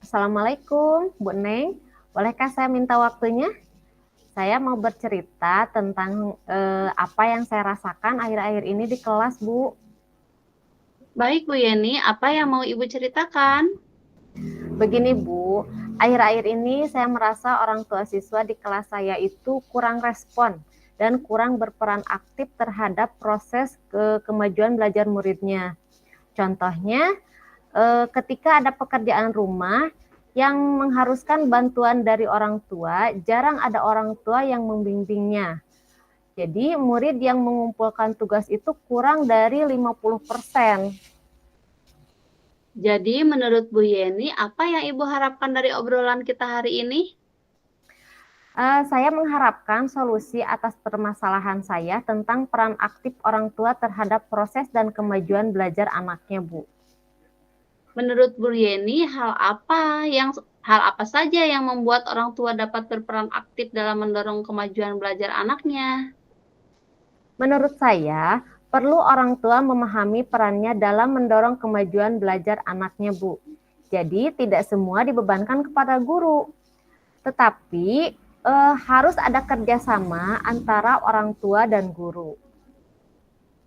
Assalamualaikum, Bu Neng. Bolehkah saya minta waktunya? Saya mau bercerita tentang apa yang saya rasakan akhir-akhir ini di kelas, Bu. Baik Bu Yeni, apa yang mau Ibu ceritakan? Begini, Bu. Akhir-akhir ini saya merasa orang tua siswa di kelas saya itu kurang respon dan kurang berperan aktif terhadap proses kemajuan belajar muridnya. Contohnya, ketika ada pekerjaan rumah yang mengharuskan bantuan dari orang tua, jarang ada orang tua yang membimbingnya. Jadi murid yang mengumpulkan tugas itu kurang dari 50%. Jadi menurut Bu Yeni, apa yang Ibu harapkan dari obrolan kita hari ini? Saya mengharapkan solusi atas permasalahan saya tentang peran aktif orang tua terhadap proses dan kemajuan belajar anaknya, Bu. Menurut Bu Yeni, hal apa saja yang membuat orang tua dapat berperan aktif dalam mendorong kemajuan belajar anaknya? Menurut saya, perlu orang tua memahami perannya dalam mendorong kemajuan belajar anaknya, Bu. Jadi, tidak semua dibebankan kepada guru, tetapi harus ada kerjasama antara orang tua dan guru.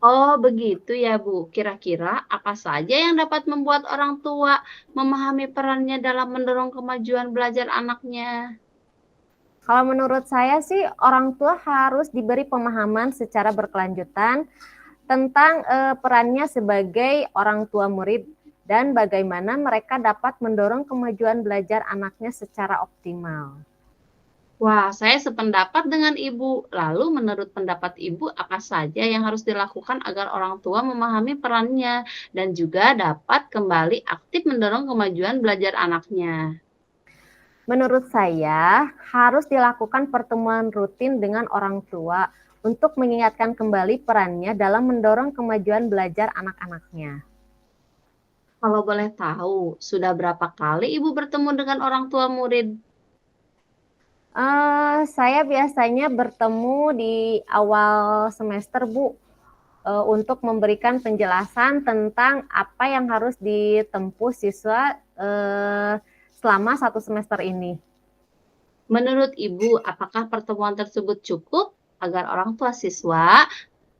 Oh, begitu ya Bu. Kira-kira apa saja yang dapat membuat orang tua memahami perannya dalam mendorong kemajuan belajar anaknya? Kalau menurut saya sih, orang tua harus diberi pemahaman secara berkelanjutan tentang perannya sebagai orang tua murid dan bagaimana mereka dapat mendorong kemajuan belajar anaknya secara optimal. Wah, saya sependapat dengan Ibu. Lalu menurut pendapat Ibu, apa saja yang harus dilakukan agar orang tua memahami perannya dan juga dapat kembali aktif mendorong kemajuan belajar anaknya? Menurut saya, harus dilakukan pertemuan rutin dengan orang tua untuk mengingatkan kembali perannya dalam mendorong kemajuan belajar anak-anaknya. Kalau boleh tahu, sudah berapa kali Ibu bertemu dengan orang tua murid? Saya biasanya bertemu di awal semester, Bu, untuk memberikan penjelasan tentang apa yang harus ditempuh siswa selama 1 semester ini. Menurut Ibu, apakah pertemuan tersebut cukup agar orang tua siswa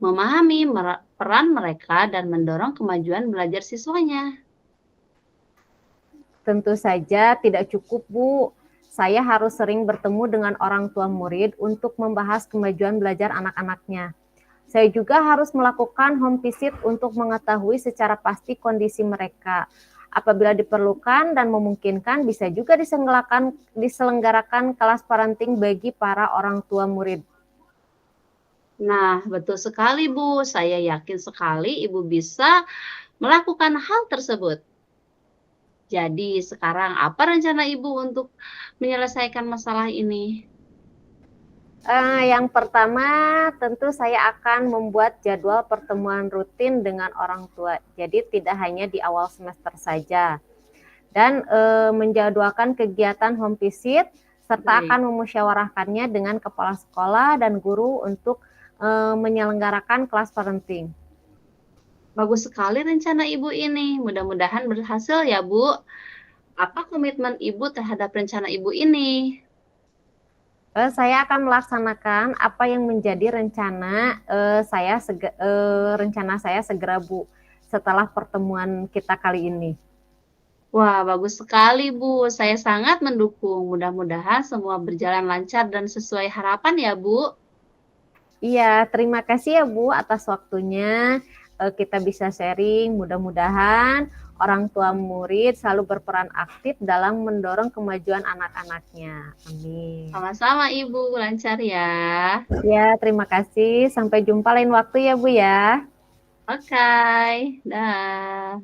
memahami peran mereka dan mendorong kemajuan belajar siswanya? Tentu saja tidak cukup, Bu. Saya harus sering bertemu dengan orang tua murid untuk membahas kemajuan belajar anak-anaknya. Saya juga harus melakukan home visit untuk mengetahui secara pasti kondisi mereka. Apabila diperlukan dan memungkinkan, bisa juga diselenggarakan kelas parenting bagi para orang tua murid. Nah, betul sekali, Bu. Saya yakin sekali Ibu bisa melakukan hal tersebut. Jadi, sekarang apa rencana Ibu untuk menyelesaikan masalah ini? Yang pertama, tentu saya akan membuat jadwal pertemuan rutin dengan orang tua. Jadi tidak hanya di awal semester saja. Dan menjadwalkan kegiatan home visit, serta Baik, akan memusyawarahkannya dengan kepala sekolah dan guru untuk menyelenggarakan kelas parenting. bagus sekali rencana Ibu ini. Mudah-mudahan berhasil ya, Bu. Apa komitmen Ibu terhadap rencana Ibu ini? Saya akan melaksanakan apa yang menjadi rencana saya segera, Bu, setelah pertemuan kita kali ini. Wah, bagus sekali, Bu. Saya sangat mendukung. Mudah-mudahan semua berjalan lancar dan sesuai harapan ya, Bu. Iya, terima kasih ya Bu atas waktunya. Kita bisa sharing, mudah-mudahan orang tua murid selalu berperan aktif dalam mendorong kemajuan anak-anaknya. Amin. Sama-sama, Ibu. Lancar ya. Ya, terima kasih. Sampai jumpa lain waktu ya Bu ya. Oke, dah.